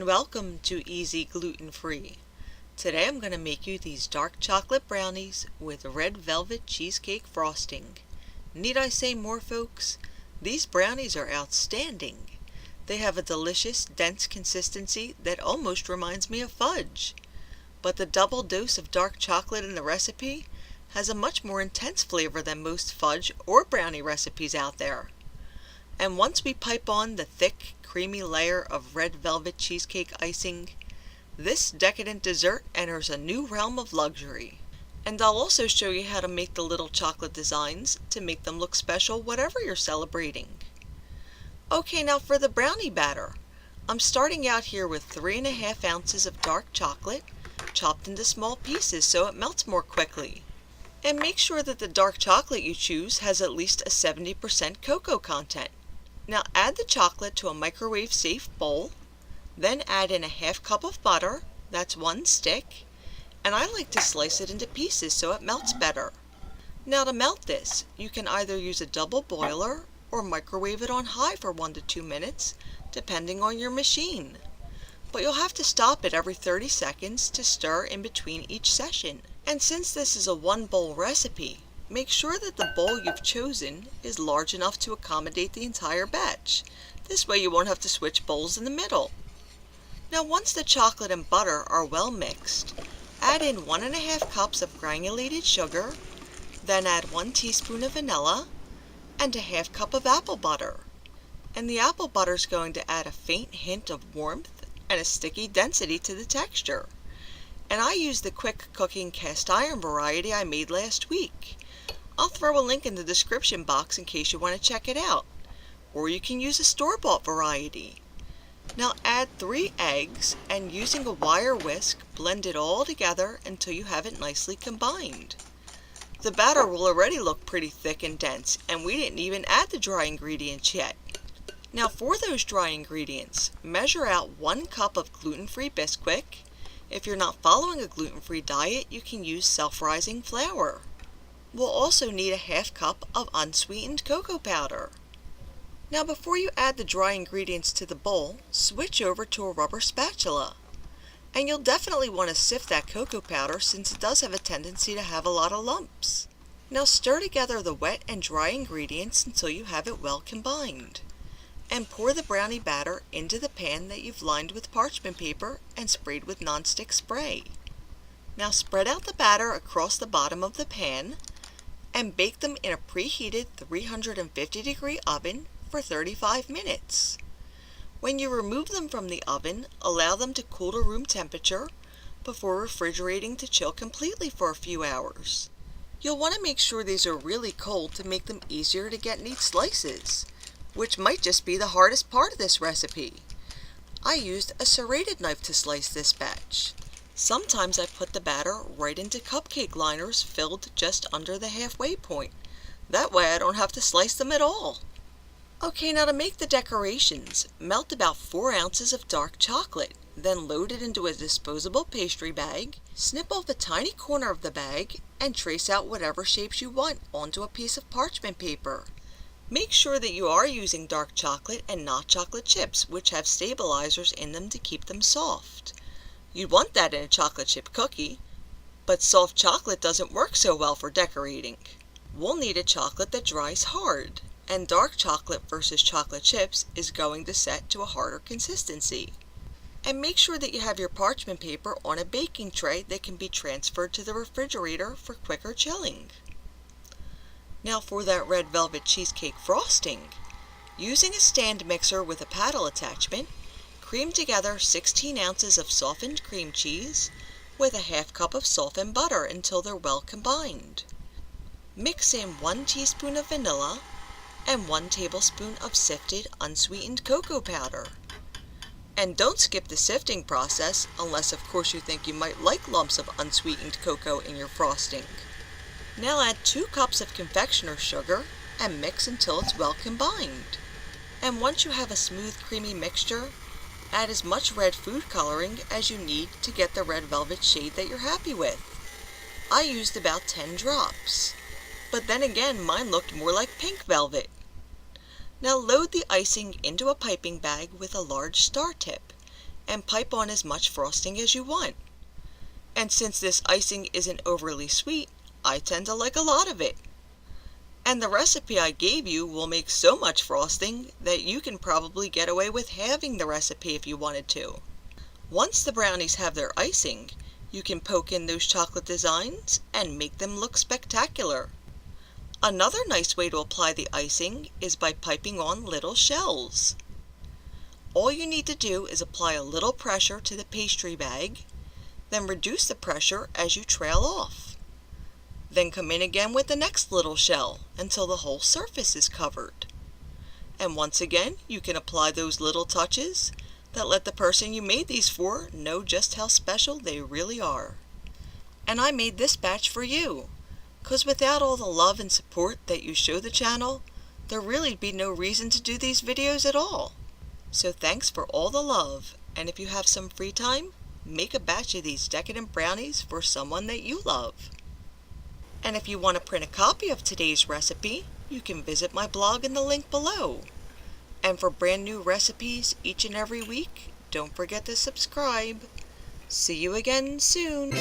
and welcome to EZGlutenFree. Today I'm going to make you these dark chocolate brownies with Red Velvet Cheesecake Frosting. Need I say more, folks? These brownies are outstanding. They have a delicious, dense consistency that almost reminds me of fudge. But the double dose of dark chocolate in the recipe has a much more intense flavor than most fudge or brownie recipes out there. And once we pipe on the thick, creamy layer of red velvet cheesecake icing, this decadent dessert enters a new realm of luxury. And I'll also show you how to make the little chocolate designs to make them look special whatever you're celebrating. Okay, now for the brownie batter. I'm starting out here with 3½ ounces of dark chocolate, chopped into small pieces so it melts more quickly. And make sure that the dark chocolate you choose has at least a 70% cocoa content. Now add the chocolate to a microwave-safe bowl, then add in a ½ cup of butter, that's 1 stick, and I like to slice it into pieces so it melts better. Now to melt this, you can either use a double boiler or microwave it on high for 1 to 2 minutes, depending on your machine. But you'll have to stop it every 30 seconds to stir in between each session. And since this is a 1-bowl recipe, make sure that the bowl you've chosen is large enough to accommodate the entire batch. This way you won't have to switch bowls in the middle. Now once the chocolate and butter are well mixed, add in 1½ cups of granulated sugar, then add 1 teaspoon of vanilla, and a ½ cup of apple butter. And the apple butter is going to add a faint hint of warmth and a sticky density to the texture. And I use the quick cooking cast iron variety I made last week. I'll throw a link in the description box in case you want to check it out. Or you can use a store-bought variety. Now add 3 eggs and using a wire whisk, blend it all together until you have it nicely combined. The batter will already look pretty thick and dense, and we didn't even add the dry ingredients yet. Now for those dry ingredients, measure out 1 cup of gluten-free bisquick. If you're not following a gluten-free diet, you can use self-rising flour. We'll also need a ½ cup of unsweetened cocoa powder. Now before you add the dry ingredients to the bowl, switch over to a rubber spatula. And you'll definitely want to sift that cocoa powder since it does have a tendency to have a lot of lumps. Now stir together the wet and dry ingredients until you have it well combined. And pour the brownie batter into the pan that you've lined with parchment paper and sprayed with nonstick spray. Now spread out the batter across the bottom of the pan and bake them in a preheated 350-degree oven for 35 minutes. When you remove them from the oven, allow them to cool to room temperature before refrigerating to chill completely for a few hours. You'll want to make sure these are really cold to make them easier to get neat slices, which might just be the hardest part of this recipe. I used a serrated knife to slice this batch. Sometimes I put the batter right into cupcake liners filled just under the halfway point. That way I don't have to slice them at all. Okay, now to make the decorations, melt about 4 ounces of dark chocolate, then load it into a disposable pastry bag, snip off a tiny corner of the bag, and trace out whatever shapes you want onto a piece of parchment paper. Make sure that you are using dark chocolate and not chocolate chips, which have stabilizers in them to keep them soft. You'd want that in a chocolate chip cookie, but soft chocolate doesn't work so well for decorating. We'll need a chocolate that dries hard, and dark chocolate versus chocolate chips is going to set to a harder consistency. And make sure that you have your parchment paper on a baking tray that can be transferred to the refrigerator for quicker chilling. Now for that red velvet cheesecake frosting. Using a stand mixer with a paddle attachment, cream together 16 ounces of softened cream cheese with a ½ cup of softened butter until they're well combined. Mix in 1 teaspoon of vanilla and 1 tablespoon of sifted unsweetened cocoa powder. And don't skip the sifting process unless of course you think you might like lumps of unsweetened cocoa in your frosting. Now add 2 cups of confectioner's sugar and mix until it's well combined. And once you have a smooth creamy mixture, add as much red food coloring as you need to get the red velvet shade that you're happy with. I used about 10 drops, but then again mine looked more like pink velvet. Now load the icing into a piping bag with a large star tip and pipe on as much frosting as you want. And since this icing isn't overly sweet, I tend to like a lot of it. And the recipe I gave you will make so much frosting that you can probably get away with halving the recipe if you wanted to. Once the brownies have their icing, you can poke in those chocolate designs and make them look spectacular. Another nice way to apply the icing is by piping on little shells. All you need to do is apply a little pressure to the pastry bag, then reduce the pressure as you trail off. Then come in again with the next little shell until the whole surface is covered. And once again, you can apply those little touches that let the person you made these for know just how special they really are. And I made this batch for you, 'cause without all the love and support that you show the channel, there'd really be no reason to do these videos at all. So thanks for all the love, and if you have some free time, make a batch of these decadent brownies for someone that you love. And if you want to print a copy of today's recipe, you can visit my blog in the link below. And for brand new recipes each and every week, don't forget to subscribe. See you again soon.